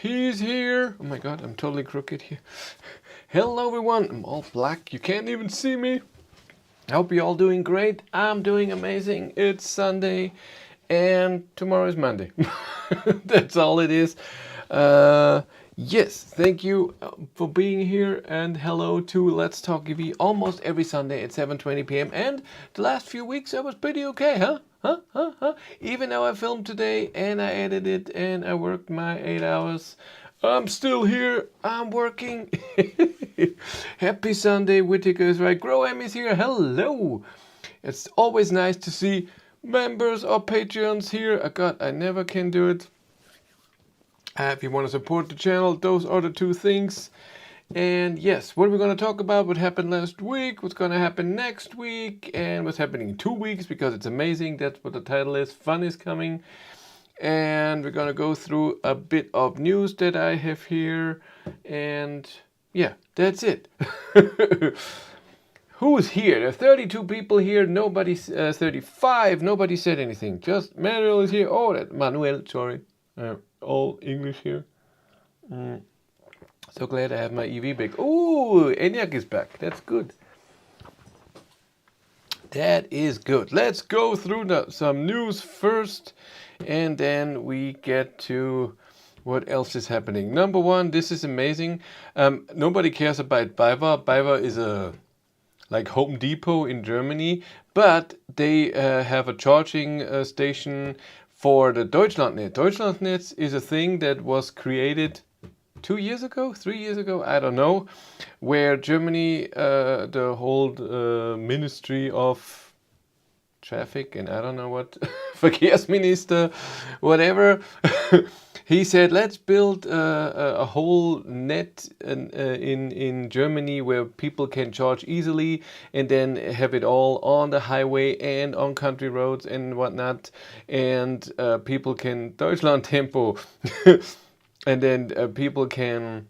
He's here. Oh my god, I'm totally crooked here. Hello everyone, I'm all black. You can't even see me. I hope you're all doing great. I'm doing amazing. It's Sunday and tomorrow is Monday. That's all it is. Yes, thank you for being here and hello to Let's Talk EV almost every Sunday at 7:20 p.m. And the last few weeks I was pretty okay, huh? Even though I filmed today and I edited and I worked my 8 hours, I'm still here. I'm working. Happy Sunday. Whittaker is right. Graham is here. Hello. It's always nice to see members or Patreons here. I never can do it. If you want to support the channel, those are the two things. And yes, what we're going to talk about, what happened last week, what's going to happen next week, and what's happening in 2 weeks, because it's amazing. That's what the title is. Fun is coming. And we're going to go through a bit of news that I have here. And yeah, that's it. Who's here? There are 32 people here. Nobody's 35. Nobody said anything. Just Manuel is here. Oh, that Manuel, sorry. All English here. So glad I have my EV back. Ooh, ENIAC is back. That's good. That is good. Let's go through some news first, and then we get to what else is happening. Number one, this is amazing. Nobody cares about BayWa. BayWa is a like Home Depot in Germany, but they have a charging station for the Deutschlandnetz. Deutschlandnetz is a thing that was created 2 years ago, 3 years ago, I don't know, where Germany, the whole Ministry of Traffic and I don't know what, Verkehrsminister, whatever, he said, let's build a whole net in Germany where people can charge easily and then have it all on the highway and on country roads and whatnot. And people can, Deutschland Tempo, and then people can,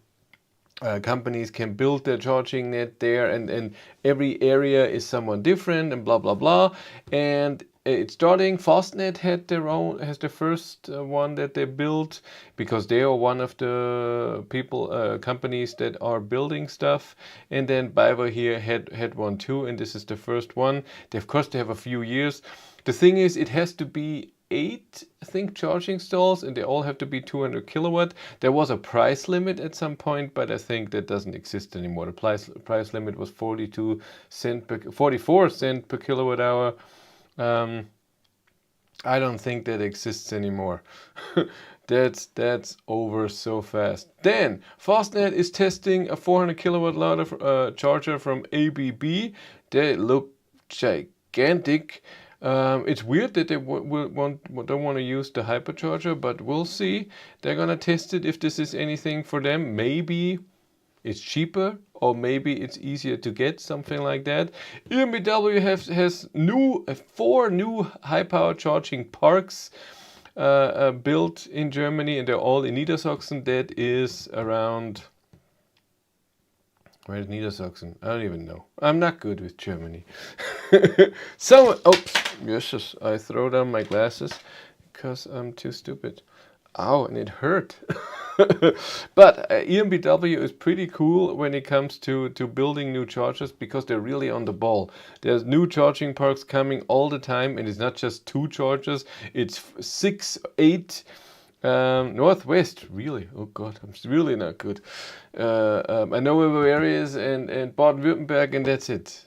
companies can build their charging net there, and every area is somewhat different and blah, blah, blah. And it's starting. Fastnet has the first one that they built, because they are one of the companies that are building stuff. And then BayWa here had one too, and this is the first one. Of course, they have a few years. The thing is, it has to be 8, I think, charging stalls, and they all have to be 200 kilowatt. There was a price limit at some point, but I think that doesn't exist anymore. The price limit was 44 cents per kilowatt hour. I don't think that exists anymore. That's over so fast. Then Fastnet is testing a 400 kilowatt ladder charger from ABB. They look gigantic. It's weird that they don't want to use the hypercharger, but we'll see. They're gonna test it if this is anything for them. Maybe it's cheaper, or maybe it's easier to get, something like that. EMBW has 4 new high-power charging parks built in Germany, and they're all in Niedersachsen. That is around... Where is Niedersachsen? I don't even know. I'm not good with Germany. Oops, yes, I throw down my glasses because I'm too stupid. Ow, and it hurt. But EMBW is pretty cool when it comes to building new chargers, because they're really on the ball. There's new charging parks coming all the time, and it's not just 2 chargers, it's 6, 8. Northwest, really? Oh God, I'm really not good. I know where Bavaria is and Baden-Württemberg, and that's it.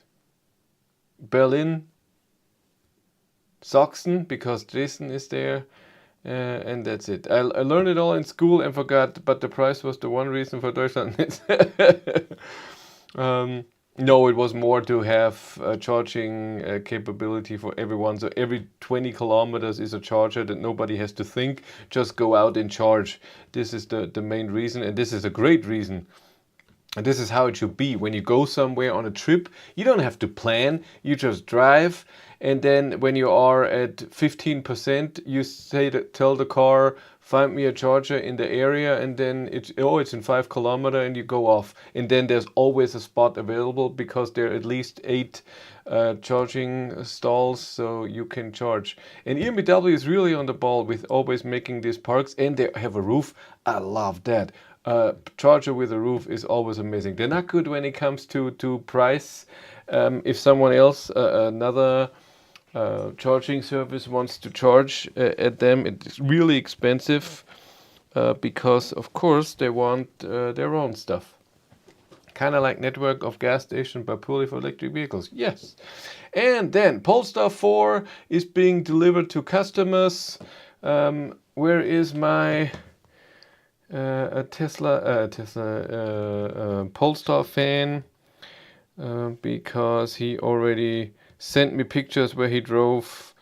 Berlin, Sachsen, because Dresden is there, and that's it. I learned it all in school and forgot, but the price was the one reason for Deutschland. No, it was more to have a charging capability for everyone. So every 20 kilometers is a charger that nobody has to think, just go out and charge. This is the main reason, and this is a great reason. And this is how it should be. When you go somewhere on a trip, you don't have to plan, you just drive. And then when you are at 15%, you tell the car, find me a charger in the area, and then it's in 5 kilometers, and you go off. And then there's always a spot available because there are at least 8 charging stalls, so you can charge. And EMBW is really on the ball with always making these parks, and they have a roof. I love that. Charger with a roof is always amazing. They're not good when it comes to price. If someone else, another charging service wants to charge at them, it's really expensive because, of course, they want their own stuff. Kind of like network of gas station, but purely for electric vehicles. Yes. And then Polestar 4 is being delivered to customers. Where is my a Tesla Polestar fan? Because he already sent me pictures where he drove.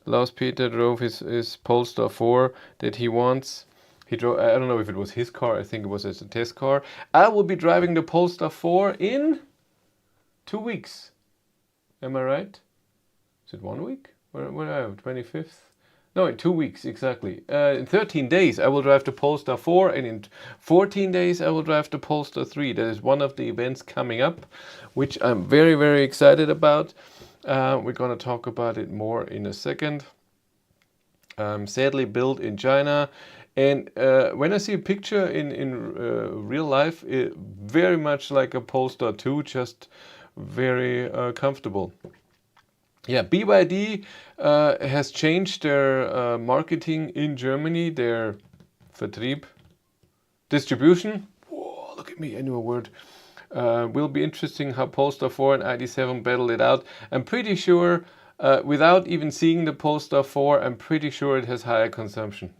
Lars Peter drove his Polestar 4 that he wants. He drove, I don't know if it was his car, I think it was as a test car. I will be driving the Polestar 4 in 2 weeks. Am I right? Is it 1 week? Where are I? 25th? No, in 2 weeks, exactly. In 13 days, I will drive the Polestar 4, and in 14 days, I will drive the Polestar 3. That is one of the events coming up, which I'm very, very excited about. We're going to talk about it more in a second. Sadly built in China. And when I see a picture in real life, it very much like a Polestar 2, just very comfortable. Yeah, BYD has changed their marketing in Germany, their Vertrieb, distribution. Whoa, look at me, I knew a word. Will be interesting how Polestar 4 and ID7 battle it out. I'm pretty sure, without even seeing the Polestar 4, I'm pretty sure it has higher consumption.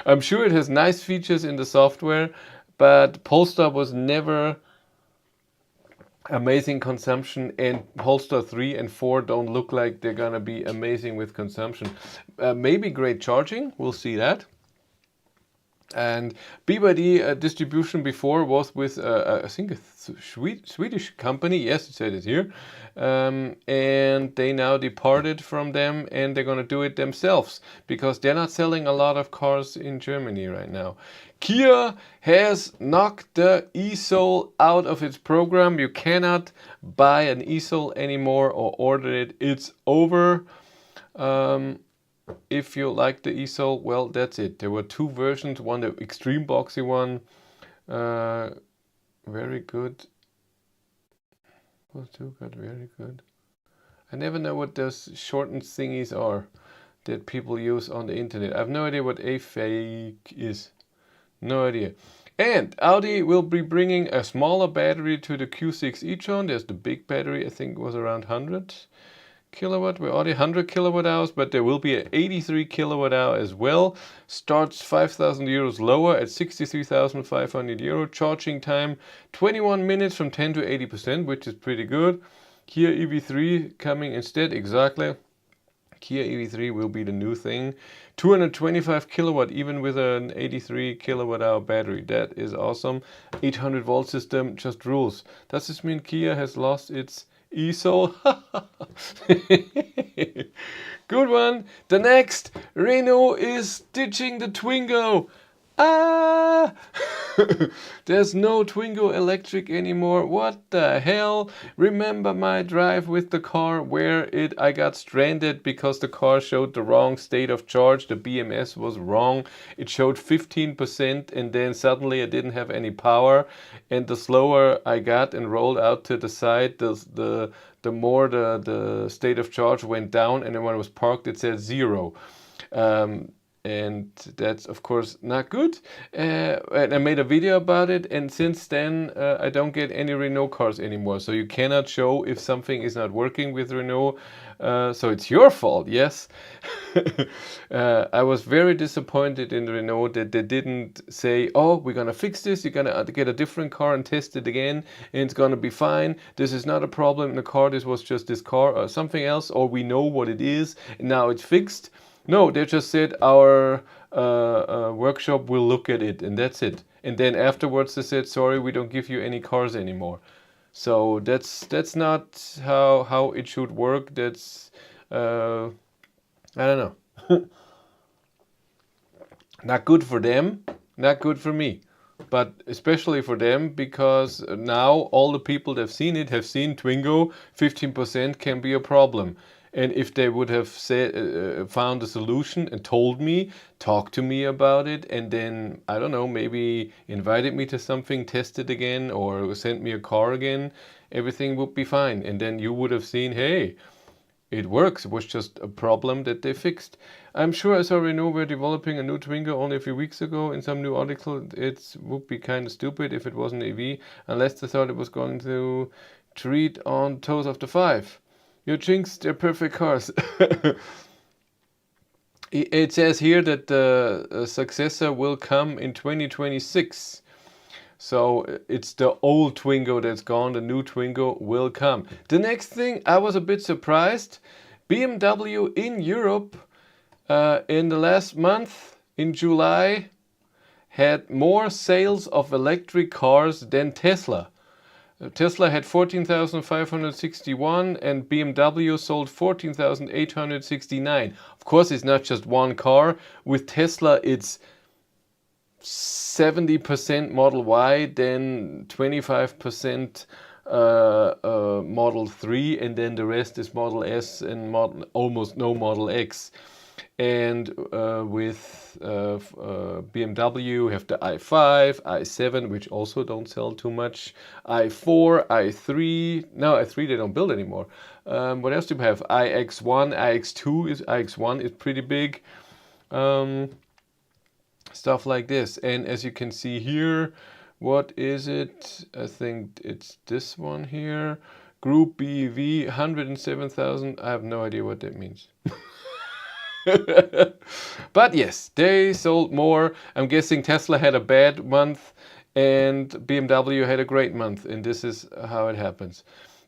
I'm sure it has nice features in the software, but Polestar was never amazing consumption, and Polestar 3 and 4 don't look like they're gonna be amazing with consumption. Maybe great charging, we'll see that. And BYD distribution before was with, I think, a Swedish company. Yes, it said it here. And they now departed from them, and they're going to do it themselves because they're not selling a lot of cars in Germany right now. Kia has knocked the e-Soul out of its program. You cannot buy an e-Soul anymore or order it. It's over. If you like the e-Soul, well, that's it. There were 2 versions, one the extreme boxy one, very good. Well, 2 got very good. I never know what those shortened thingies are that people use on the internet. I have no idea what a fake is. No idea. And Audi will be bringing a smaller battery to the Q6 e-tron. There's the big battery, I think it was around 100 kilowatt. We're already 100 kilowatt hours, but there will be an 83 kilowatt hour as well. Starts 5,000 euros lower at 63,500 euro. Charging time 21 minutes from 10 to 80%, which is pretty good. Kia EV3 coming instead, exactly. Kia EV3 will be the new thing. 225 kilowatt, even with an 83 kilowatt hour battery. That is awesome. 800 volt system just rules. Does this mean Kia has lost its e-Soul? Good one. The next, Renault is ditching the Twingo. Ah! There's no Twingo electric anymore. What the hell? Remember my drive with the car where I got stranded because the car showed the wrong state of charge. The BMS was wrong. It showed 15% and then suddenly I didn't have any power. And the slower I got and rolled out to the side, the more the state of charge went down, and then when I was parked it said 0. And that's of course not good. And I made a video about it, and since then I don't get any Renault cars anymore. So you cannot show if something is not working with Renault. So it's your fault, yes. I was very disappointed in Renault that they didn't say, oh, we're gonna fix this, you're gonna get a different car and test it again, and it's gonna be fine. This is not a problem in the car, this was just this car or something else, or we know what it is, and now it's fixed. No, they just said our workshop will look at it, and that's it. and then afterwards they said, sorry, we don't give you any cars anymore. So that's not how it should work. That's I don't know. Not good for them, not good for me. But especially for them, because now all the people that have seen it have seen Twingo 15% can be a problem. And if they would have said, found a solution and told me, talked to me about it, and then, I don't know, maybe invited me to something, test it again, or sent me a car again, everything would be fine. And then you would have seen, hey, it works. It was just a problem that they fixed. I'm sure, as I already know, we're developing a new Twingo only a few weeks ago. In some new article, it would be kind of stupid if it wasn't EV, unless they thought it was going to treat on toes of the five. You jinxed their perfect cars. It says here that the successor will come in 2026. So it's the old Twingo that's gone, the new Twingo will come. The next thing, I was a bit surprised. BMW in Europe in the last month, in July, had more sales of electric cars than Tesla. Tesla had 14,561 and BMW sold 14,869. Of course, it's not just one car. With Tesla, it's 70% Model Y, then 25% Model 3, and then the rest is Model S and almost no Model X. And with BMW, you have the i5, i7, which also don't sell too much, i4, i3. No, i3 they don't build anymore. What else do we have? iX1, iX1 is pretty big. Stuff like this. And as you can see here, what is it? I think it's this one here. Group BEV, 107,000. I have no idea what that means. But yes, they sold more. I'm guessing Tesla had a bad month and BMW had a great month. And this is how it happens.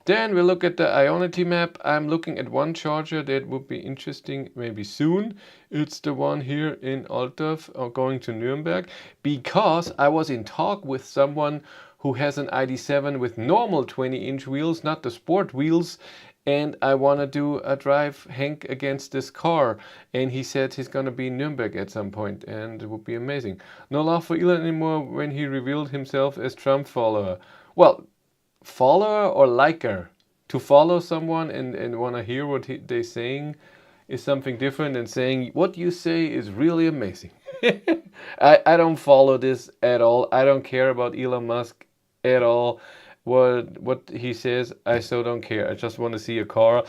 Then we look at the Ionity map. I'm looking at one charger that would be interesting maybe soon. It's the one here in Altdorf going to Nuremberg, because I was in talk with someone who has an ID.7 with normal 20-inch wheels, not the sport wheels, and I want to do a drive Hank against this car. And he said he's going to be in Nuremberg at some point, and it would be amazing. No love for Elon anymore when he revealed himself as Trump follower. Well, follower or liker. To follow someone and want to hear what they're saying is something different than saying what you say is really amazing. I don't follow this at all. I don't care about Elon Musk at all. What he says, I so don't care. I just want to see a car.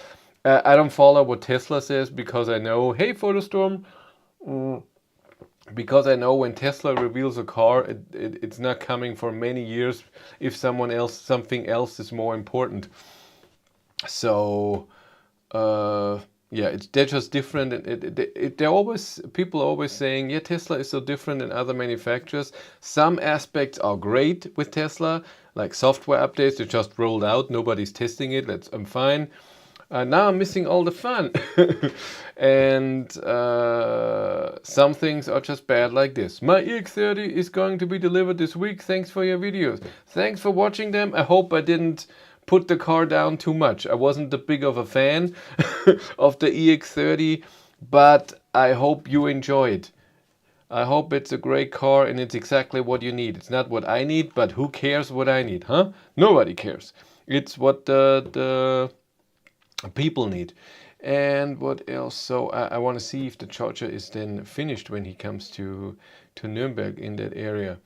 I don't follow what Tesla says because I know, hey, Photostorm, because I know when Tesla reveals a car, it's not coming for many years if something else is more important. So, yeah, they're just different. People are always saying, yeah, Tesla is so different than other manufacturers. Some aspects are great with Tesla, like software updates. They just rolled out. Nobody's testing it. I'm fine. Now I'm missing all the fun. And some things are just bad like this. My EX30 is going to be delivered this week. Thanks for your videos. Thanks for watching them. I hope I didn't put the car down too much. I wasn't that big of a fan of the EX30, but I hope you enjoy it. I hope it's a great car and it's exactly what you need. It's not what I need, but who cares what I need, huh? Nobody cares. It's what the people need. And what else? So I want to see if the charger is then finished when he comes to Nuremberg in that area.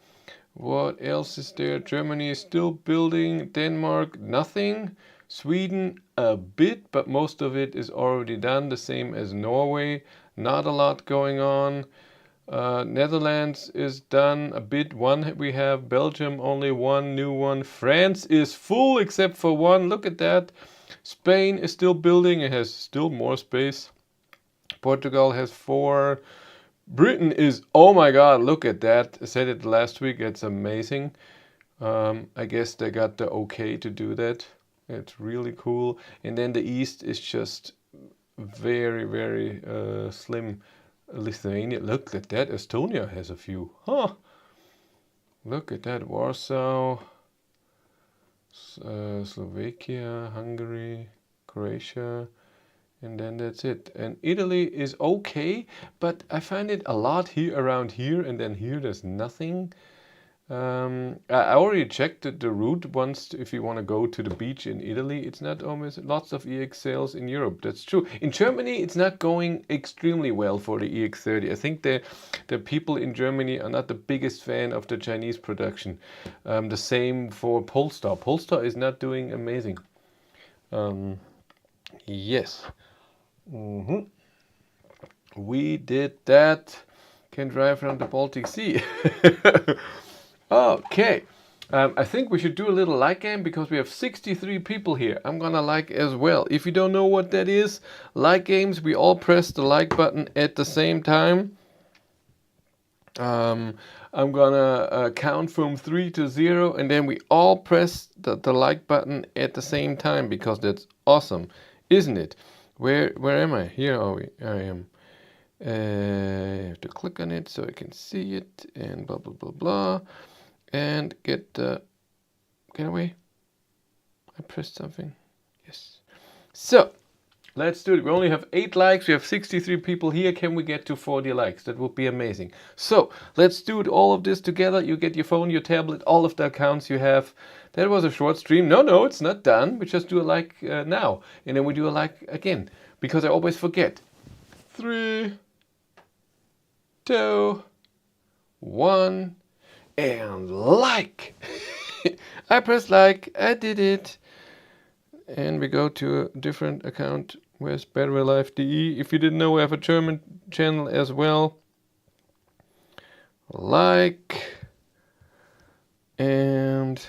What else is there? Germany is still building. Denmark, nothing. Sweden, a bit, but most of it is already done. The same as Norway. Not a lot going on. Netherlands is done a bit. One we have. Belgium, only one new one. France is full except for one. Look at that. Spain is still building. It has still more space. Portugal has 4. Britain is, oh my god, look at that. I said it last week, it's amazing. I guess they got the okay to do that. It's really cool. And then the East is just very, very slim. Lithuania, look at that. Estonia has a few. Huh. Look at that. Warsaw, Slovakia, Hungary, Croatia, and then that's it. And Italy is okay, but I find it a lot here around here, and then here there's nothing. I already checked the route once. If you want to go to the beach in Italy, it's not almost lots of EX sales in Europe. That's true. In Germany, it's not going extremely well for the EX30. I think the people in Germany are not the biggest fan of the Chinese production. The same for Polestar. Polestar is not doing amazing. Yes. We did that. Can drive around the Baltic Sea. Okay. I think we should do a little like game because we have 63 people here. I'm gonna like as well. If you don't know what that is, like games, we all press the like button at the same time. I'm gonna count from 3 to 0 and then we all press the like button at the same time because that's awesome, isn't it? Where am I? Here are we. I am. I have to click on it so I can see it and blah blah blah blah. And get away. I pressed something. Yes. So let's do it. We only have 8 likes. We have 63 people here. Can we get to 40 likes? That would be amazing. So let's do it, all of this together. You get your phone, your tablet, all of the accounts you have. That was a short stream. No, it's not done. We just do a like now. And then we do a like again. Because I always forget. 3, 2, 1. And like. I press like. I did it. And we go to a different account. Where's batterylife.de? If you didn't know, we have a German channel as well. Like. And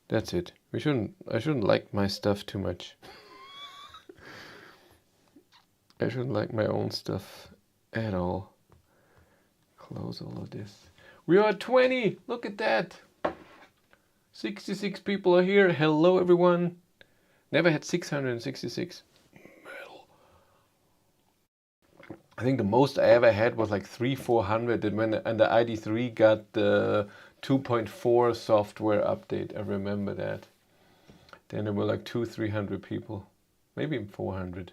that's it. I shouldn't like my stuff too much. I shouldn't like my own stuff at all. Close all of this. We are at 20. Look at that. 66 people are here. Hello, everyone. Never had 666. Metal. I think the most I ever had was like 300-400. And the ID3 got the 2.4 software update. I remember that. Then there were like 200-300 people. Maybe 400.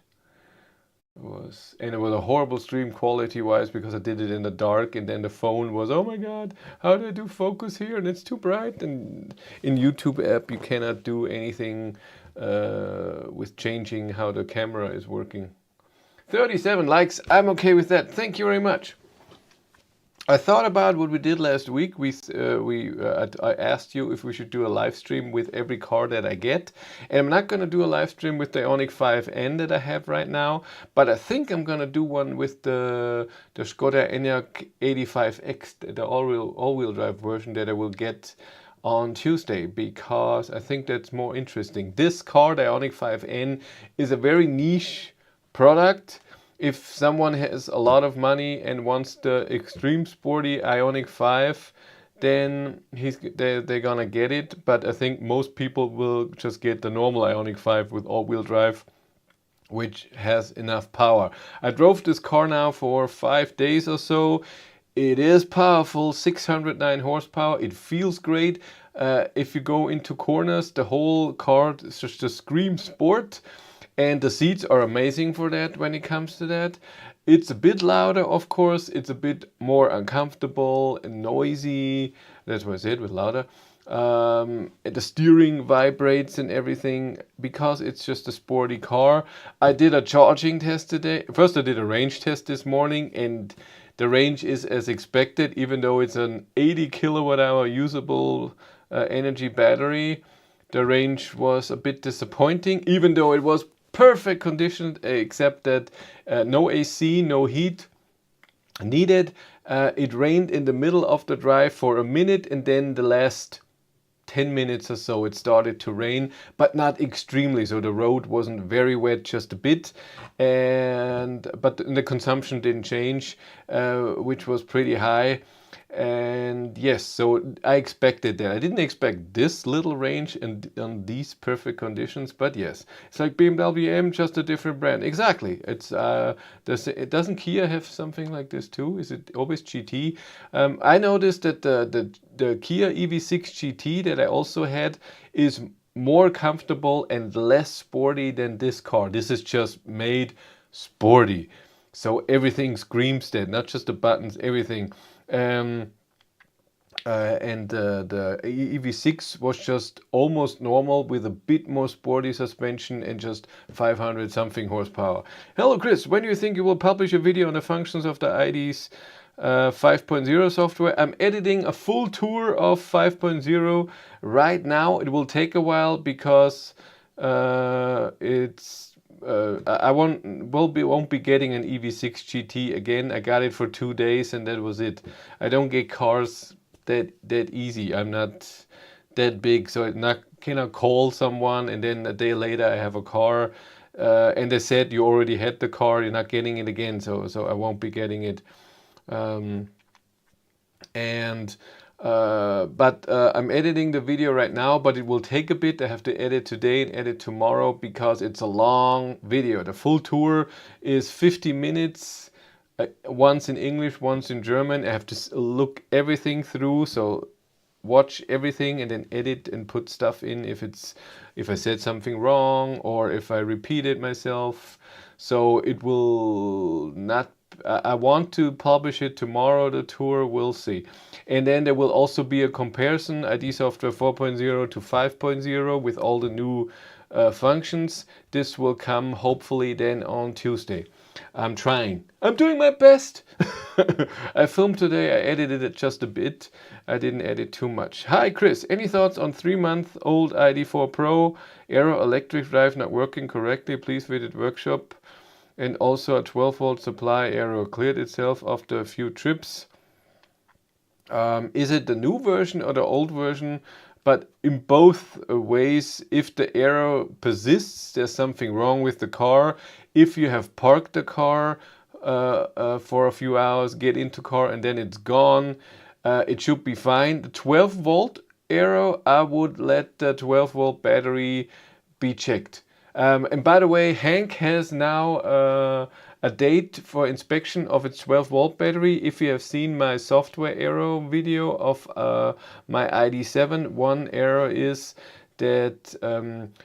It was a horrible stream quality wise because I did it in the dark and then the phone was, oh my god, how do I do focus here and it's too bright, and in YouTube app you cannot do anything with changing how the camera is working. 37 likes, I'm okay with that, thank you very much. I thought about what we did last week. I asked you if we should do a live stream with every car that I get. And I'm not going to do a live stream with the Ioniq 5N that I have right now, but I think I'm going to do one with the Skoda Enyaq 85X, the all-wheel drive version that I will get on Tuesday, because I think that's more interesting. This car, the Ioniq 5N, is a very niche product. If someone has a lot of money and wants the extreme sporty Ioniq 5, then they're gonna get it. But I think most people will just get the normal Ioniq 5 with all-wheel drive, which has enough power. I drove this car now for 5 days or so. It is powerful, 609 horsepower. It feels great. If you go into corners, the whole car is just a scream sport. And the seats are amazing for that when it comes to that. It's a bit louder, of course. It's a bit more uncomfortable and noisy. That's what I said, with louder. The steering vibrates and everything because it's just a sporty car. I did a charging test today. First I did a range test this morning and the range is as expected, even though it's an 80 kilowatt hour usable energy battery. The range was a bit disappointing, even though it was perfect conditions, except that no AC, no heat needed. It rained in the middle of the drive for a minute, and then the last 10 minutes or so it started to rain, but not extremely, so the road wasn't very wet, just a bit. But the consumption didn't change, which was pretty high. And yes, so I expected that. I didn't expect this little range and on these perfect conditions, but yes, it's like BMW M, just a different brand. Exactly. It's doesn't Kia have something like this too? Is it always GT? I noticed that the the Kia EV6 GT that I also had is more comfortable and less sporty than this car. This is just made sporty. So everything screams that, not just the buttons, everything. And the EV6 was just almost normal with a bit more sporty suspension and just 500 something horsepower. Hello Chris, when do you think you will publish a video on the functions of the ID's 5.0 software? I'm editing a full tour of 5.0 right now. It will take a while because I won't be getting an EV6 GT again. I got it for 2 days and that was it. I don't get cars that easy. I'm not that big, so cannot call someone and then a day later I have a car and they said you already had the car, you're not getting it again. So I won't be getting it. But I'm editing the video right now, but it will take a bit. I have to edit today and edit tomorrow because it's a long video. The full tour is 50 minutes, once in English, once in German. I have to look everything through, so watch everything and then edit and put stuff in if I said something wrong or if I repeated myself. So it will not. I want to publish it tomorrow, the tour, we'll see. And then there will also be a comparison, ID Software 4.0 to 5.0 with all the new functions. This will come hopefully then on Tuesday. I'm trying. I'm doing my best. I filmed today, I edited it just a bit. I didn't edit too much. Hi Chris, any thoughts on 3-month-old ID4 Pro? Aero electric drive not working correctly. Please visit workshop. And also a 12-volt supply arrow cleared itself after a few trips. Is it the new version or the old version? But in both ways, if the arrow persists, there's something wrong with the car. If you have parked the car for a few hours, get into car and then it's gone, it should be fine. The 12-volt arrow, I would let the 12-volt battery be checked. And by the way, Hank has now a date for inspection of its 12-volt battery. If you have seen my software error video of my ID7, one error is that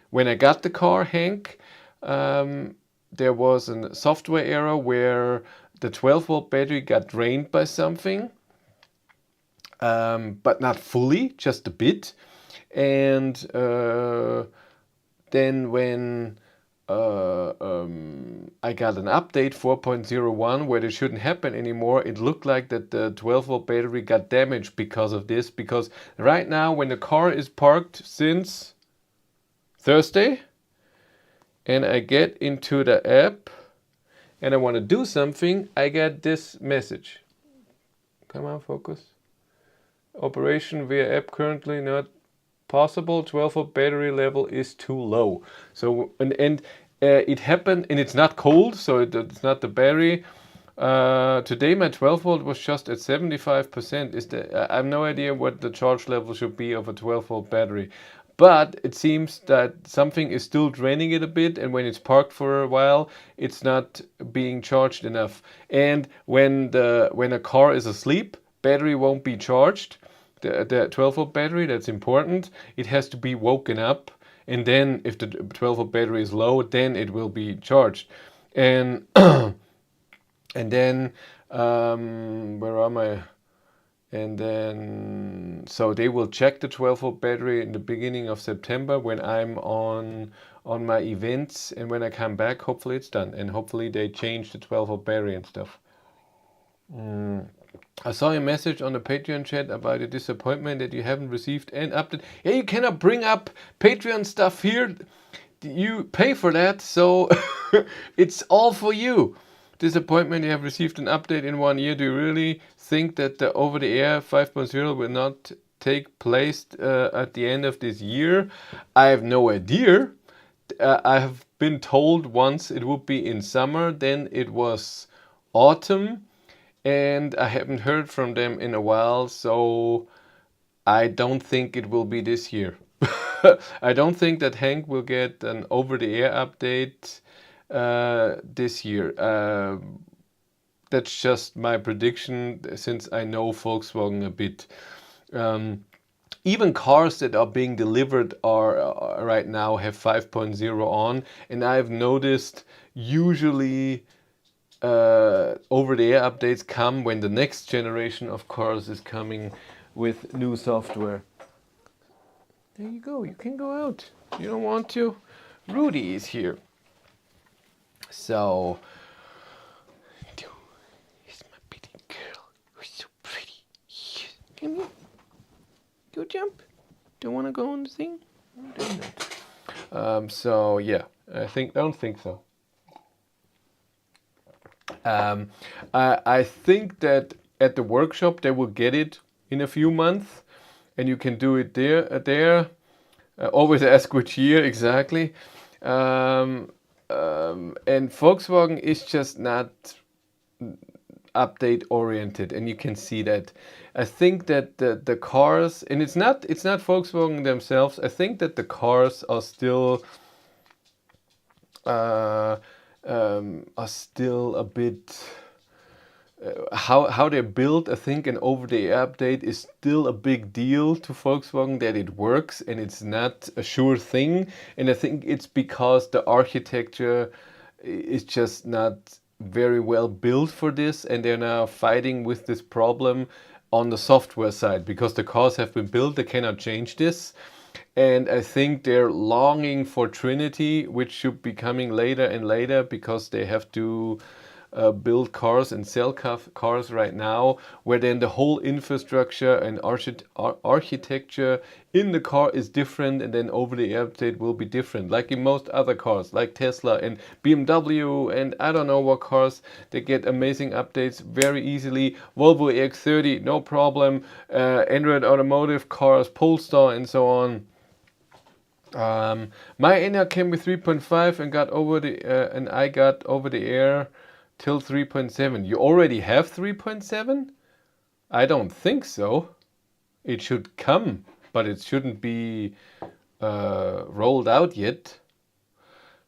when I got the car, Hank, there was a software error where the 12-volt battery got drained by something, but not fully, just a bit. And then when I got an update 4.01 where it shouldn't happen anymore, it looked like that the 12-volt battery got damaged because of this. Because right now when the car is parked since Thursday and I get into the app and I want to do something, I get this message. Come on, focus. Operation via app currently not possible. 12-volt battery level is too low. So it happened, and it's not cold, so it's not the battery. Today my 12-volt was just at 75%. I have no idea what the charge level should be of a 12-volt battery, but it seems that something is still draining it a bit, and when it's parked for a while, it's not being charged enough. And when a car is asleep, battery won't be charged. The 12-volt battery, that's important. It has to be woken up, and then if the 12-volt battery is low, then it will be charged. And and then where am I? And then so they will check the 12-volt battery in the beginning of September when I'm on my events, and when I come back, hopefully it's done, and hopefully they change the 12-volt battery and stuff. I saw a message on the Patreon chat about a disappointment that you haven't received an update. Yeah, you cannot bring up Patreon stuff here. You pay for that, so it's all for you. Disappointment, you have received an update in 1 year. Do you really think that the over-the-air 5.0 will not take place at the end of this year? I have no idea. I have been told once it would be in summer, then it was autumn. And I haven't heard from them in a while, so I don't think it will be this year. I don't think that Hank will get an over-the-air update this year. That's just my prediction, since I know Volkswagen a bit. Even cars that are being delivered are right now have 5.0 on, and I've noticed usually over-the-air updates come when the next generation of cars is coming with new software. There you go. You can go out. You don't want to? Rudy is here. So, here's my pretty girl. Who's so pretty. Come here. Go jump. Don't want to go on the thing? So yeah, don't think so. I think that at the workshop they will get it in a few months, and you can do it there. Always ask which year exactly. And Volkswagen is just not update oriented, and you can see that. I think that the cars, and it's not Volkswagen themselves. I think that the cars are still a bit how they're built. I think an over-the-air update is still a big deal to Volkswagen, that it works, and it's not a sure thing. And I think it's because the architecture is just not very well built for this, and they're now fighting with this problem on the software side, because the cars have been built, they cannot change this. And I think they're longing for Trinity, which should be coming later and later, because they have to build cars and sell cars right now, where then the whole infrastructure and architecture in the car is different, and then over-the-air update will be different, like in most other cars, like Tesla and BMW and I don't know what cars. They get amazing updates very easily. Volvo EX30, no problem. Android Automotive cars, Polestar and so on. My Enya came with 3.5 and I got over the air till 3.7. You already have 3.7? I don't think so. It should come, but it shouldn't be rolled out yet.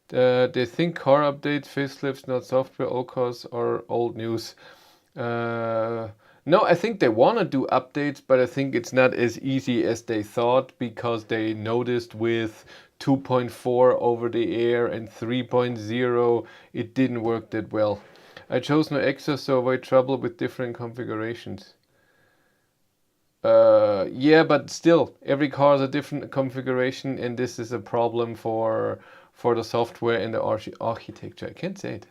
They think car updates, facelifts, not software, all cars are old news. No, I think they want to do updates, but I think it's not as easy as they thought, because they noticed with 2.4 over the air and 3.0 it didn't work that well. I chose no Exa, so avoid trouble with different configurations. Yeah, but still, every car has a different configuration, and this is a problem for the software and the architecture. I can't say it.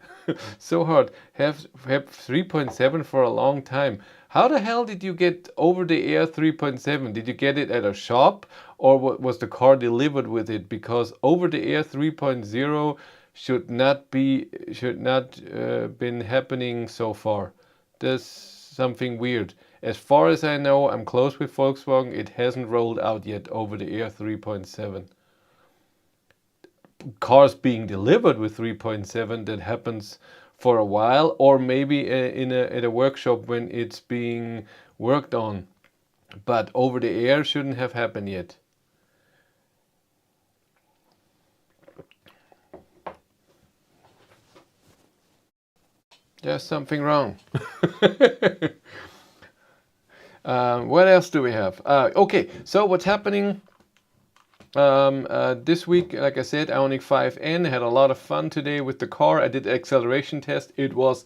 So hard. Have 3.7 for a long time. How the hell did you get over the air 3.7? Did you get it at a shop, or was the car delivered with it? Because over the air 3.0 should not been happening so far. There's something weird. As far as I know, I'm close with Volkswagen, it hasn't rolled out yet over the air 3.7. Cars being delivered with 3.7, that happens for a while, or maybe at a workshop when it's being worked on. But over the air shouldn't have happened yet. There's something wrong. What else do we have? Okay, so what's happening this week? Like I said, Ioniq 5N, had a lot of fun today with the car. I did acceleration test. It was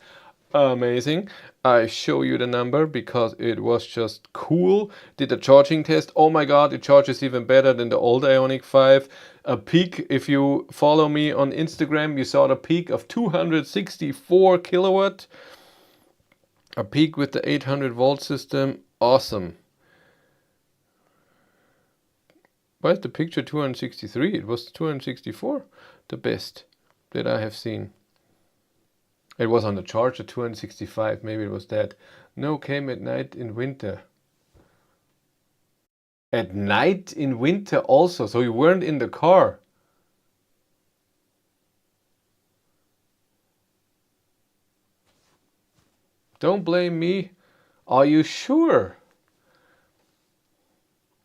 amazing. I show you the number because it was just cool. Did a charging test. Oh my god, it charges even better than the old Ioniq 5. A peak, if you follow me on Instagram, you saw the peak of 264 kilowatt. A peak with the 800 volt system. Awesome. Why is the picture 263? It was 264, the best that I have seen. It was on the charger 265, maybe it was that. No, came at night in winter. At night in winter also, so you weren't in the car. Don't blame me. Are you sure?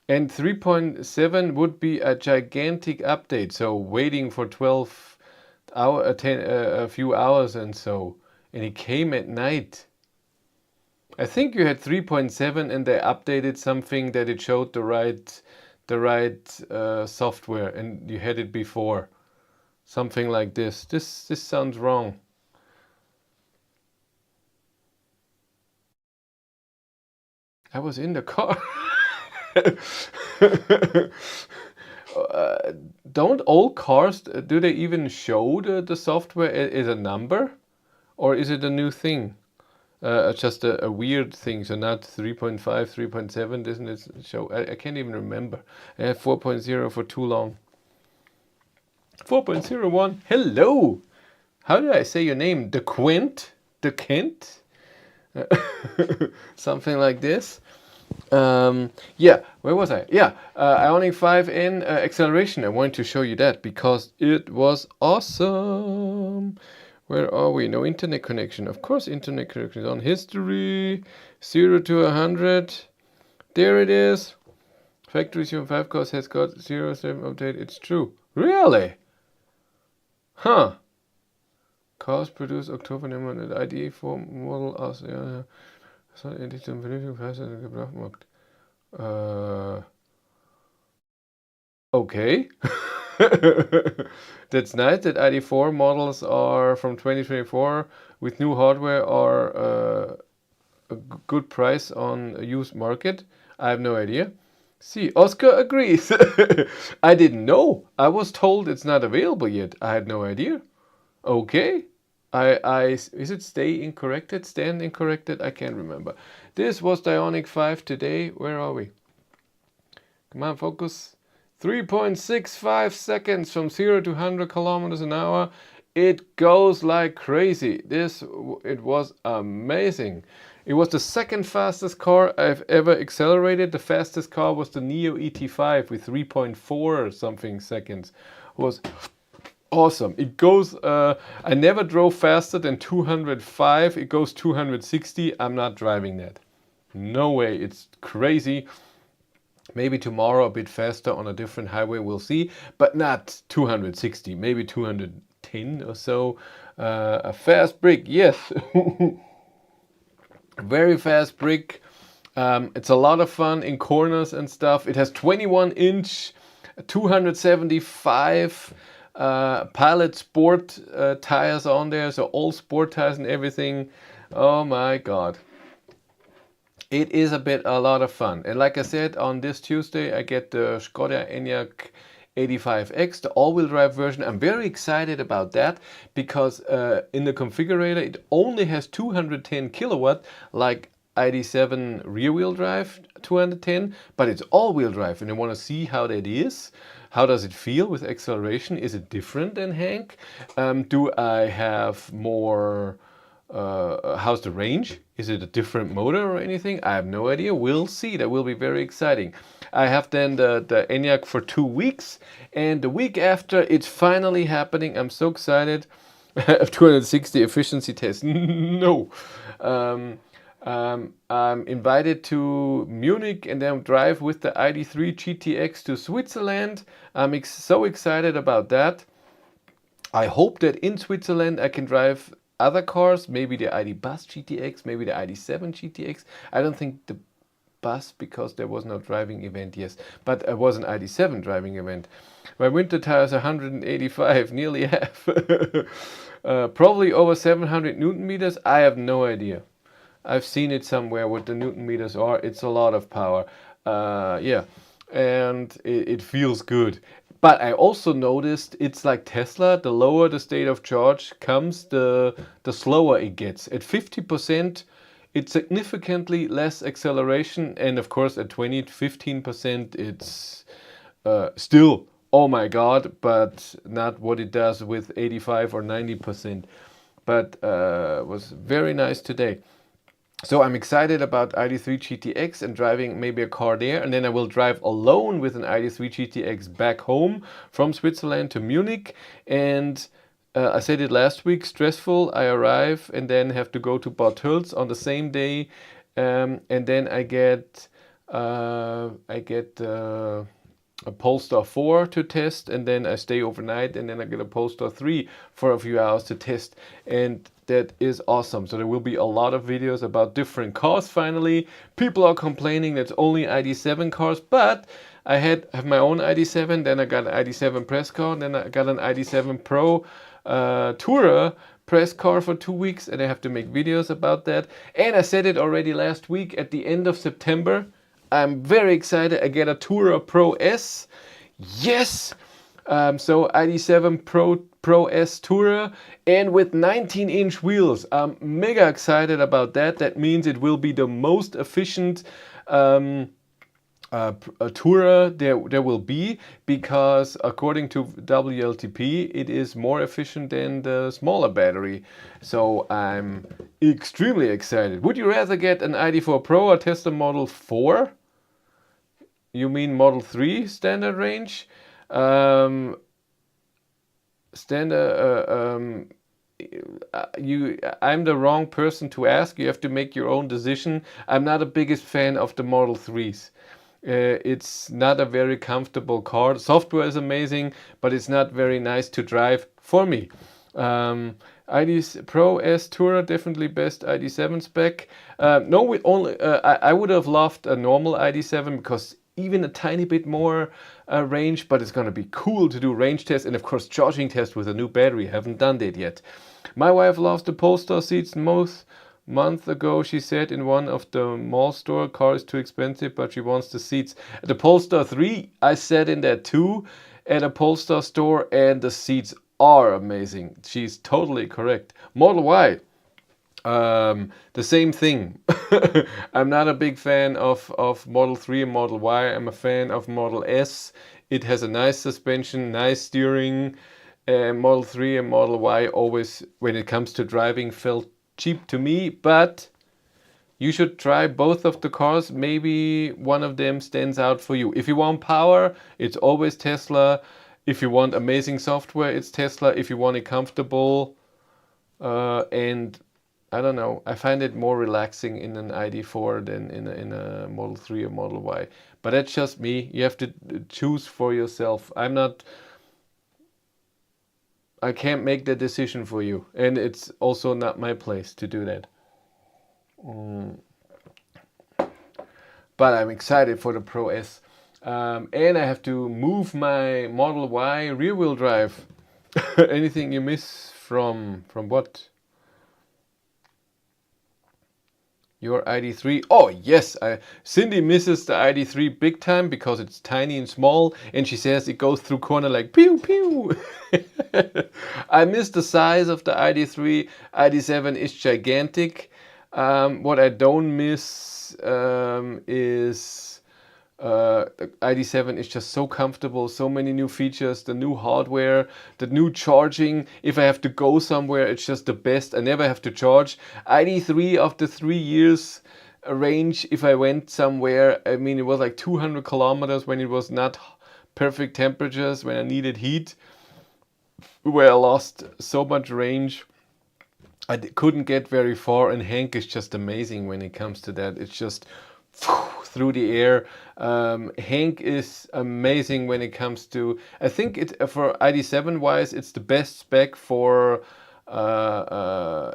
And 3.7 would be a gigantic update, so waiting for 12 hour, a few hours and so. And it came at night. I think you had 3.7 and they updated something that it showed the right software and you had it before. Something like this. This sounds wrong. I was in the car. uh, don't old cars, do they even show the software as a number? Or is it a new thing? Just a weird thing. So not 3.5, 3.7, doesn't it show? I can't even remember. I had 4.0 for too long. 4.01. Hello. How did I say your name? The Quint? The Kent? Something like this. Yeah, where was I? Yeah, Ionic 5N acceleration. I wanted to show you that because it was awesome. Where are we? No internet connection. Of course, internet connection is on. History 0 to 100. There it is. Factory 05 course has got 07 update. It's true. Really? Huh. Cars produced October November ID4 Model aus. Ja, soll endlich zum vernünftigen Preis in den Gebrauchtmarkt. Okay. That's nice that ID4 models are from 2024 with new hardware are a good price on a used market. I have no idea. See, Oscar agrees. I didn't know. I was told it's not available yet. I had no idea. Okay. Is it stand incorrected? I can't remember. This was the Ioniq 5 today. Where are we? Come on, focus. 3.65 seconds from 0 to 100 kilometers an hour. It goes like crazy. It was amazing. It was the second fastest car I've ever accelerated. The fastest car was the Neo ET5 with 3.4 something seconds. It was awesome. It goes, I never drove faster than 205. It goes 260. I'm not driving that. No way. It's crazy. Maybe tomorrow a bit faster on a different highway, we'll see, but not 260, maybe 210 or so. A fast brick, yes. Very fast brick. It's a lot of fun in corners and stuff. It has 21-inch, 275 Pilot Sport tires on there, so all sport tires and everything. Oh my God. It is a lot of fun. And like I said, on this Tuesday, I get the Skoda Enyaq 85X, the all-wheel drive version. I'm very excited about that because in the configurator, it only has 210 kilowatt, like ID7 rear-wheel drive 210, but it's all-wheel drive. And I want to see how that is. How does it feel with acceleration? Is it different than Hank? Do I have more... how's the range? Is it a different motor or anything? I have no idea. We'll see. That will be very exciting. I have then the Enyaq for 2 weeks, and the week after it's finally happening. I'm so excited. 260 efficiency test. No. I'm invited to Munich and then drive with the ID3 GTX to Switzerland. I'm so excited about that. I hope that in Switzerland I can drive other cars, maybe the ID Bus GTX, maybe the ID7 GTX. I don't think the Bus because there was no driving event, yes, but it was an ID7 driving event. My winter tires are 185, nearly half. Probably over 700 Newton meters. I have no idea. I've seen it somewhere what the Newton meters are. It's a lot of power. Yeah, and it feels good. But I also noticed it's like Tesla, the lower the state of charge comes, the slower it gets. At 50%, it's significantly less acceleration. And of course, at 20 to 15%, it's still, oh my God, but not what it does with 85 or 90%. But was very nice today. So I'm excited about ID3 GTX and driving maybe a car there, and then I will drive alone with an ID3 GTX back home from Switzerland to Munich. And I said it last week, stressful. I arrive and then have to go to Bad Hülz on the same day, and then I get a Polestar 4 to test, and then I stay overnight, and then I get a Polestar 3 for a few hours to test, and that is awesome. So there will be a lot of videos about different cars finally. People are complaining that's only ID7 cars, but I have my own ID7, then I got an ID7 press car, then I got an ID7 Pro Tourer press car for 2 weeks, and I have to make videos about that. And I said it already last week, at the end of September, I'm very excited. I get a Tourer Pro S. Yes! So ID7 Pro S Tourer, and with 19-inch wheels. I'm mega excited about that. That means it will be the most efficient a Tourer there will be, because according to WLTP it is more efficient than the smaller battery. So I'm extremely excited. Would you rather get an ID4 Pro or Tesla Model 4? You mean Model 3 standard range? I'm the wrong person to ask. You have to make your own decision. I'm not the biggest fan of the Model 3s. It's not a very comfortable car. Software is amazing, but it's not very nice to drive for me. ID Pro S Tourer, definitely best ID7 spec. No, with only I would have loved a normal ID7, because even a tiny bit more range, but it's gonna be cool to do range tests and of course charging tests with a new battery. Haven't done that yet. My wife loves the Polestar seats most. Month ago, she said in one of the mall store, car is too expensive, but she wants the seats. The Polestar 3, I sat in that too at a Polestar store, and the seats are amazing. She's totally correct. Model Y, the same thing. I'm not a big fan of Model 3 and Model Y. I'm a fan of Model S. It has a nice suspension, nice steering. Model 3 and Model Y always, when it comes to driving, felt cheap to me, but you should try both of the cars. Maybe one of them stands out for you. If you want power, it's always Tesla. If you want amazing software, it's Tesla. If you want it comfortable, and I don't know, I find it more relaxing in an ID4 than in a Model 3 or Model Y. But that's just me. You have to choose for yourself. I can't make the decision for you, and it's also not my place to do that. But I'm excited for the Pro S. And I have to move my Model Y rear-wheel drive. Anything you miss from what? Your ID3. Oh yes, Cindy misses the ID3 big time because it's tiny and small, and she says it goes through corner like pew pew. I miss the size of the ID3. ID7 is gigantic. What I don't miss is the ID7 is just so comfortable, so many new features, the new hardware, the new charging. If I have to go somewhere, it's just the best. I never have to charge. ID3, after 3 years range, if I went somewhere, I mean, it was like 200 kilometers when it was not perfect temperatures, when I needed heat, where I lost so much range. I couldn't get very far, and Hank is just amazing when it comes to that. It's just through the air. Hank is amazing when it comes to, I think it for ID7 wise, it's the best spec for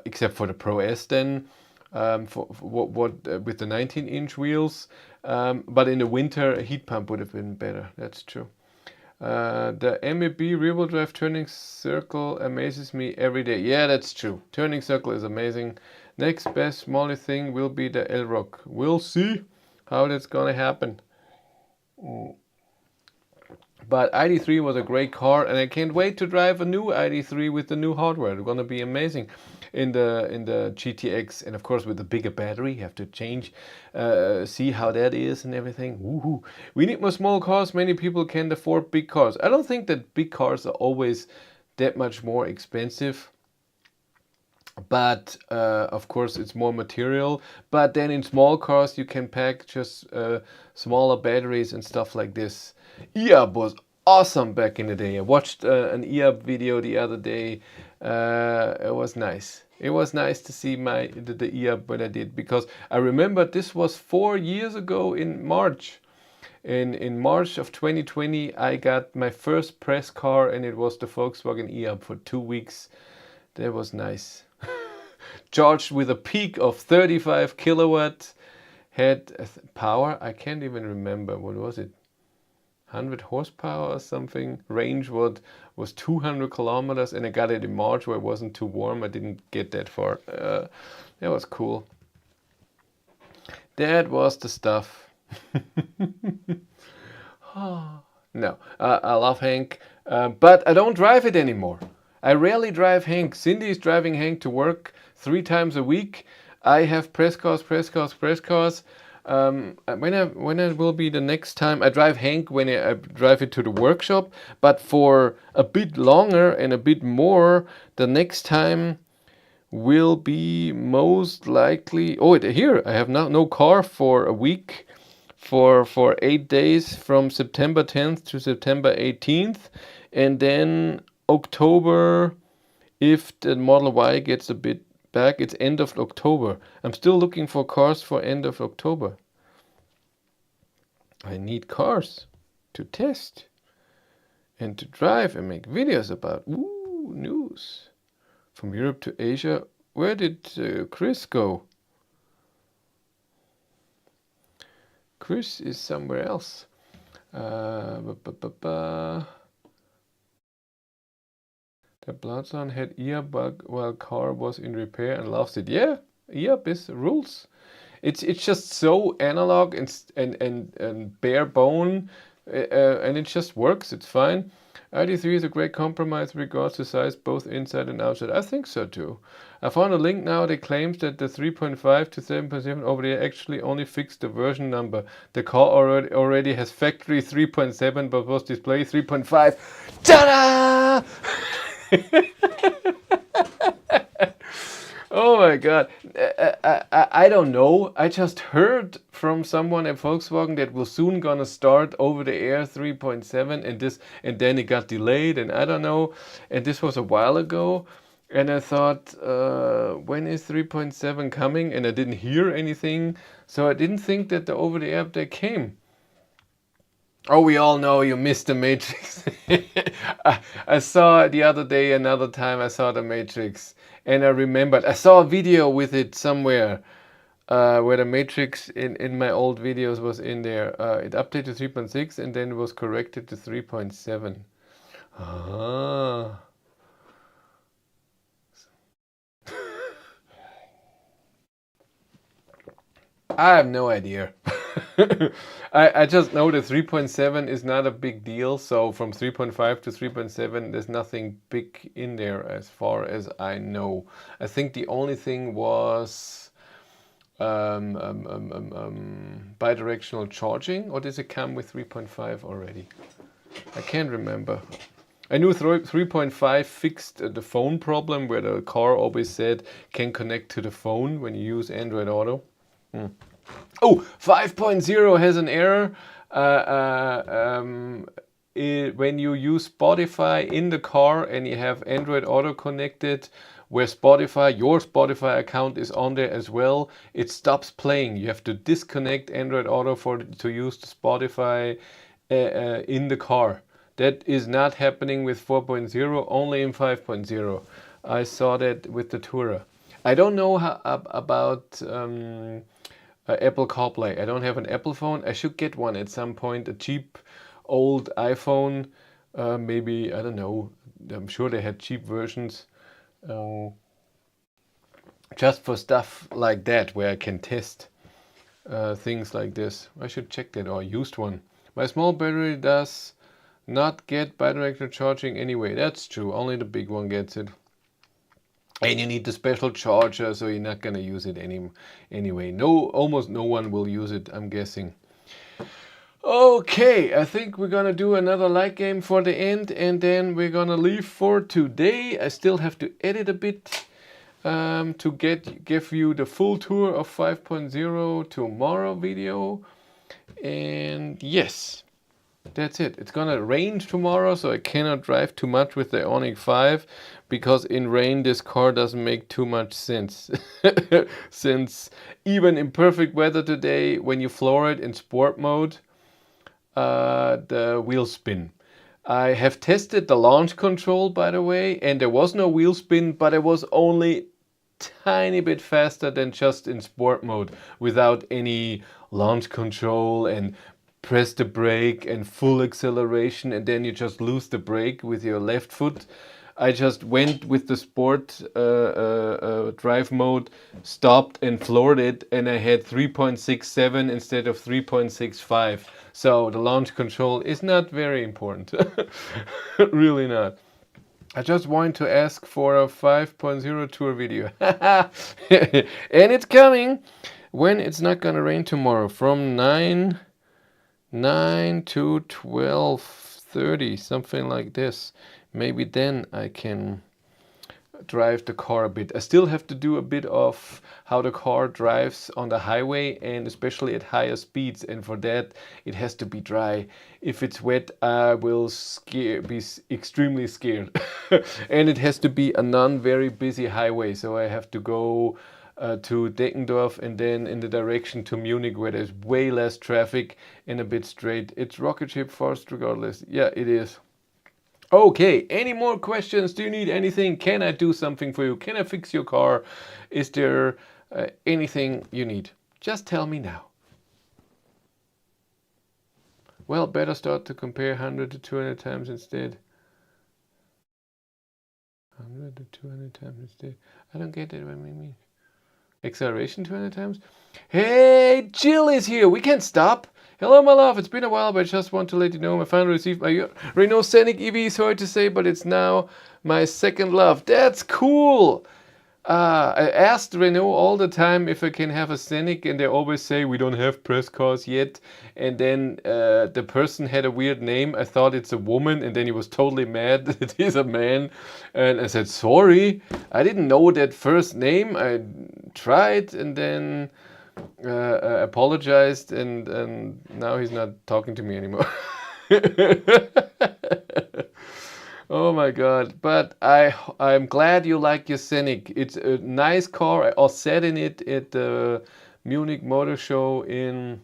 except for the Pro S then, for what with the 19-inch wheels. But in the winter, a heat pump would have been better. That's true. The MEB rear-wheel drive turning circle amazes me every day. Yeah, that's true. Turning circle is amazing. Next best smaller thing will be the L-Rock. We'll see how that's gonna happen. But ID3 was a great car, and I can't wait to drive a new ID3 with the new hardware. It's gonna be amazing in the GTX, and of course with the bigger battery. You have to change, see how that is and everything. Woohoo! We need more small cars. Many people can't afford big cars. I don't think that big cars are always that much more expensive. But of course it's more material. But then in small cars you can pack just smaller batteries and stuff like this. E-up was awesome back in the day. I watched an e-up video the other day. It was nice. It was nice to see the e-up when I did, because I remember this was 4 years ago in March. In March of 2020, I got my first press car, and it was the Volkswagen e-up for 2 weeks. That was nice. Charged with a peak of 35 kilowatts. Had power, I can't even remember, what was it? 100 horsepower or something. Range was 200 kilometers, and I got it in March where it wasn't too warm. I didn't get that far. That was cool. That was the stuff. No, I love Hank, but I don't drive it anymore. I rarely drive Hank. Cindy is driving Hank to work 3 times a week. I have press cars. When it will be the next time I drive Hank, when I drive it to the workshop, but for a bit longer and a bit more, the next time will be most likely. Oh, here I have no car for a week, for 8 days from September 10th to September 18th, and then October, if the Model Y gets a bit back, it's end of October. I'm still looking for cars for end of October. I need cars to test and to drive and make videos about. Ooh, news. From Europe to Asia. Where did Chris go? Chris is somewhere else. The Bloodson had earbug while car was in repair and loves it. Yeah, earbug is rules. It's just so analog and bare bone, and it just works. It's fine. ID3 is a great compromise with regards to size, both inside and outside. I think so too. I found a link now that claims that the 3.5 to 7.7 over there actually only fixed the version number. The car already has factory 3.7 but was displayed 3.5. Ta-da! Oh my god. I don't know. I just heard from someone at Volkswagen that we're soon gonna start over the air 3.7 and then it got delayed and I don't know. And this was a while ago. And I thought, when is 3.7 coming? And I didn't hear anything. So I didn't think that the over the air update came. Oh, we all know you missed the Matrix. I saw the other day, another time I saw the Matrix. And I remembered, I saw a video with it somewhere, where the Matrix in my old videos was in there. It updated to 3.6 and then it was corrected to 3.7. Ah. I have no idea. I just know that 3.7 is not a big deal. So from 3.5 to 3.7, there's nothing big in there as far as I know. I think the only thing was bidirectional charging, or does it come with 3.5 already? I can't remember. I knew 3.5 fixed the phone problem where the car always said can connect to the phone when you use Android Auto. Oh, 5.0 has an error. When you use Spotify in the car and you have Android Auto connected, where your Spotify account is on there as well, it stops playing. You have to disconnect Android Auto to use the Spotify in the car. That is not happening with 4.0, only in 5.0. I saw that with the Tourer. I don't know about Apple CarPlay. I don't have an Apple phone. I should get one at some point, a cheap old iPhone. Maybe, I don't know, I'm sure they had cheap versions. Just for stuff like that, where I can test things like this. I should check that, or used one. My small battery does not get bidirectional charging anyway. That's true, only the big one gets it. And you need the special charger, so you're not gonna use it anyway. Almost no one will use it, I'm guessing. Okay, I think we're gonna do another light game for the end, and then we're gonna leave for today. I still have to edit a bit to give you the full tour of 5.0 tomorrow video. And yes, that's it. It's gonna rain tomorrow, so I cannot drive too much with the Ioniq 5, because in rain this car doesn't make too much sense. Since even in perfect weather today, when you floor it in sport mode, the wheel spin. I have tested the launch control, by the way, and there was no wheel spin, but it was only tiny bit faster than just in sport mode without any launch control and press the brake and full acceleration and then you just lose the brake with your left foot. I just went with the sport drive mode, stopped and floored it, and I had 3.67 instead of 3.65. So the launch control is not very important. Really not. I just want to ask for a 5.0 tour video. And it's coming when it's not gonna rain tomorrow from 9 to 12:30, something like this. Maybe then I can drive the car a bit. I still have to do a bit of how the car drives on the highway and especially at higher speeds, and for that it has to be dry. If it's wet, I will be extremely scared. And it has to be a non very busy highway, so I have to go to Deckendorf and then in the direction to Munich where there's way less traffic and a bit straight. It's rocket ship fast regardless. Yeah, it is. Okay, any more questions? Do you need anything? Can I do something for you? Can I fix your car? Is there anything you need? Just tell me now. Well, better start to compare 100 to 200 times instead. 100 to 200 times instead. I don't get it. What do you mean? Acceleration 200 times? Hey, Jill is here. We can't stop. Hello, my love. It's been a while, but I just want to let you know I finally received my Renault Scenic EV. Sorry to say, but it's now my second love. That's cool. I asked Renault all the time if I can have a Scenic, and they always say we don't have press cars yet. And then the person had a weird name. I thought it's a woman, and then he was totally mad that it is a man. And I said, sorry, I didn't know that first name. I tried, and then apologized, and now he's not talking to me anymore. Oh my God! But I'm glad you like your Scenic. It's a nice car. I sat in it at the Munich Motor Show in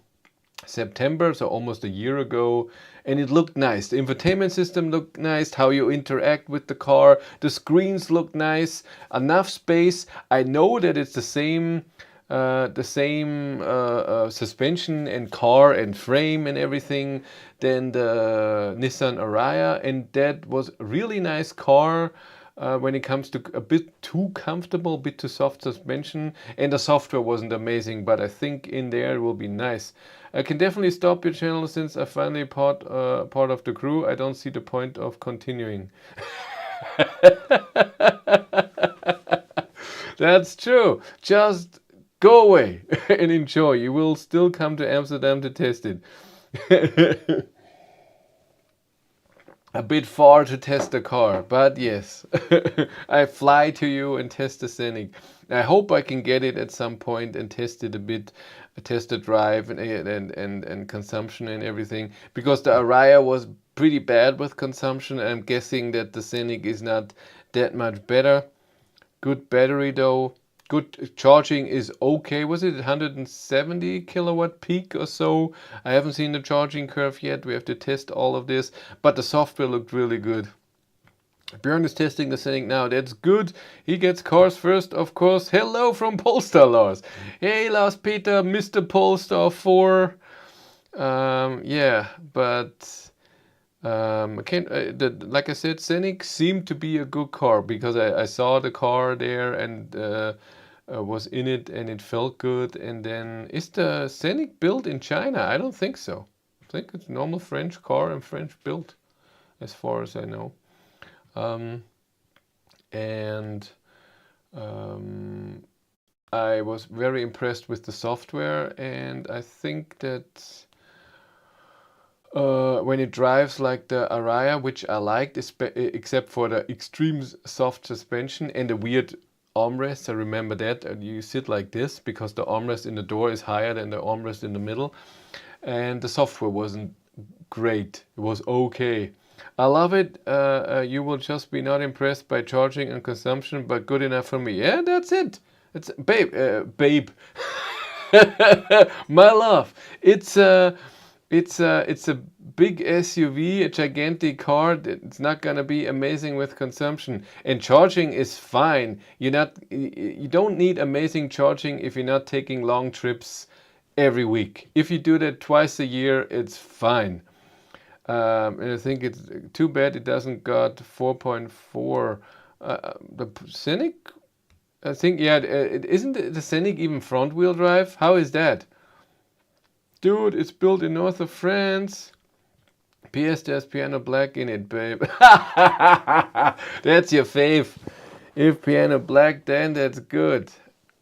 September, so almost a year ago, and it looked nice. The infotainment system looked nice. How you interact with the car, the screens look nice. Enough space. I know that it's the same suspension and car and frame and everything than the Nissan Ariya, and that was a really nice car when it comes to a bit too comfortable, a bit too soft suspension, and the software wasn't amazing, but I think in there it will be nice. I can definitely stop your channel since I finally part of the crew. I don't see the point of continuing. That's true. Just go away and enjoy. You will still come to Amsterdam to test it. A bit far to test the car, but yes, I fly to you and test the Scenic. I hope I can get it at some point and test it a bit, test the drive and consumption and everything, because the Ariya was pretty bad with consumption. I'm guessing that the Scenic is not that much better. Good battery though. Good charging is okay. Was it 170 kilowatt peak or so? I haven't seen the charging curve yet. We have to test all of this, but the software looked really good. Björn is testing the Scenic now. That's good. He gets cars first, of course. Hello from Polestar, Lars. Hey, Lars Peter, Mr. Polestar 4. Yeah, but I can't. Like I said, Scenic seemed to be a good car because I saw the car there and was in it and it felt good. And then, is the Scenic built in China? I don't think so. I think it's a normal French car and French built, as far as I know. I was very impressed with the software, and I think that when it drives like the Ariya, which I liked, except for the extreme soft suspension and the weird armrest. I remember that you sit like this because the armrest in the door is higher than the armrest in the middle, and the software wasn't great. It was okay. I love it. You will just be not impressed by charging and consumption, but good enough for me. Yeah, that's it. It's babe, my love. It's a big SUV, a gigantic car, it's not going to be amazing with consumption. And charging is fine. You don't need amazing charging if you're not taking long trips every week. If you do that twice a year, it's fine. And I think it's too bad it doesn't got 4.4. The Scenic, I think, yeah, it isn't the Scenic even front wheel drive? How is that? Dude, it's built in north of France. PS, there's piano black in it, babe. That's your fave. If piano black, then that's good.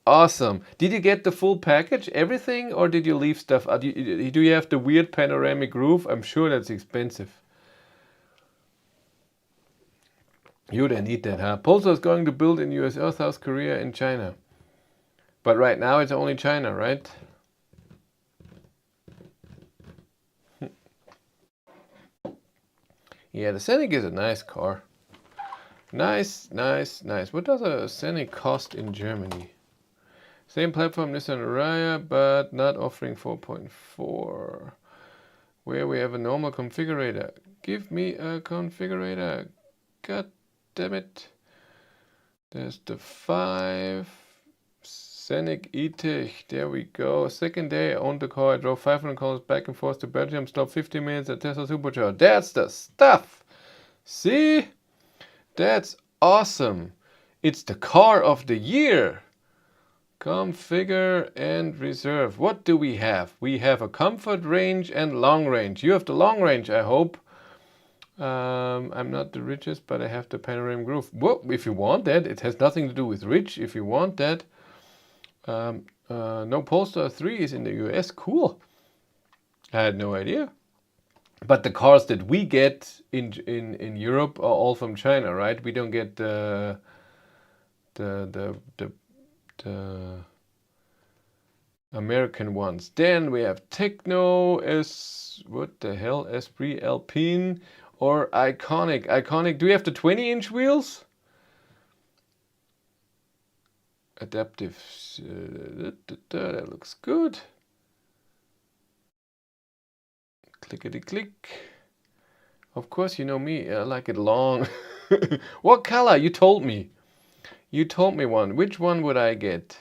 Awesome. Did you get the full package, everything, or did you leave stuff out? Do you have the weird panoramic roof? I'm sure that's expensive. You don't need that, huh? Polestar is going to build in USA, South Korea, and China. But right now it's only China, right? Yeah, the Scenic is a nice car. Nice. What does a Scenic cost in Germany? Same platform, Nissan Ariya, but not offering 4.4. Where we have a normal configurator. Give me a configurator. God damn it. There's the 5. Scenic E-Tech. There we go. Second day I owned the car. I drove 500 kilometers back and forth to Belgium. Stopped 15 minutes at Tesla Supercharger. That's the stuff. See? That's awesome. It's the car of the year. Configure and reserve. What do we have? We have a comfort range and long range. You have the long range, I hope. I'm not the richest, but I have the panoramic roof. Well, if you want that, it has nothing to do with rich. If you want that. No, Polestar 3 is in the US. Cool. I had no idea. But the cars that we get in Europe are all from China, right? We don't get the American ones. Then we have Techno, what the hell, Esprit Alpine or Iconic. Iconic, do we have the 20-inch wheels? Adaptive, that looks good. Clickety click. Of course, you know me, I like it long. What color? You told me. You told me one. Which one would I get?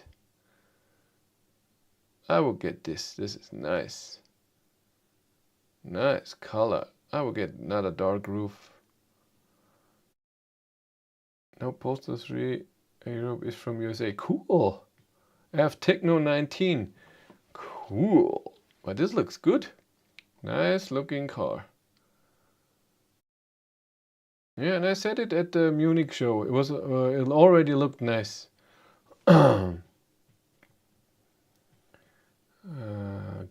I will get this. This is nice. Nice color. I will get another dark roof. No, Polestar 3 Europe is from USA. Cool. I have Techno 19. Cool. But this looks good. Nice looking car. Yeah, and I said it at the Munich show. It was. It already looked nice.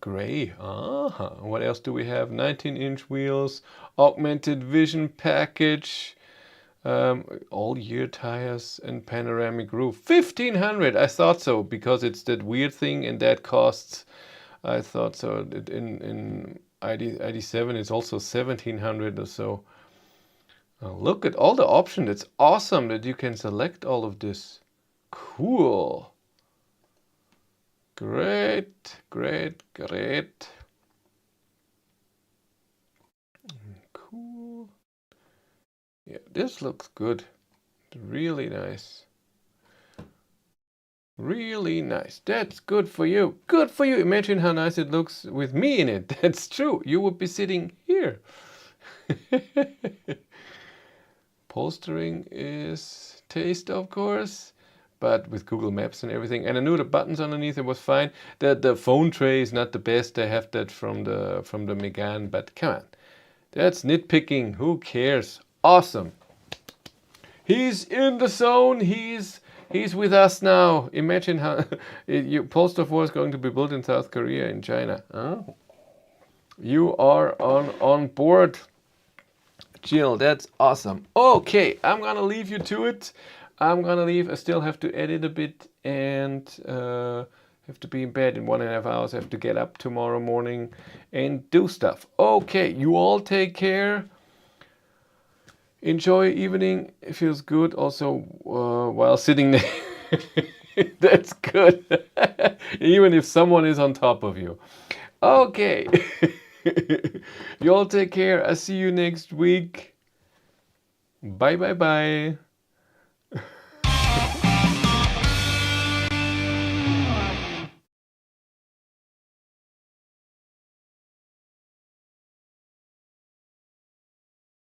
Gray. What else do we have? 19-inch wheels, augmented vision package, all-year tires, and panoramic roof. 1,500. I thought so because it's that weird thing, and that costs. I thought so. In ID7 it's also 1,700 or so. Look at all the options. It's awesome that you can select all of this. Cool. Great. Cool. Yeah, this looks good. Really nice. Really nice. That's good for you. Good for you. Imagine how nice it looks with me in it. That's true. You would be sitting here. Polstering is taste, of course, but with Google Maps and everything. And I knew the buttons underneath it was fine. The phone tray is not the best. I have that from the Megane, but come on. That's nitpicking. Who cares? Awesome. He's in the zone. He's with us now. Imagine how Polestar 4 is going to be built in South Korea and China. Oh. You are on board. Jill, that's awesome. Okay, I'm gonna leave you to it. I'm gonna leave. I still have to edit a bit and have to be in bed in 1.5 hours. I have to get up tomorrow morning and do stuff. Okay, you all take care. Enjoy evening. It feels good also while sitting there. That's good. Even if someone is on top of you. Okay. You all take care. I'll see you next week. Bye, bye, bye.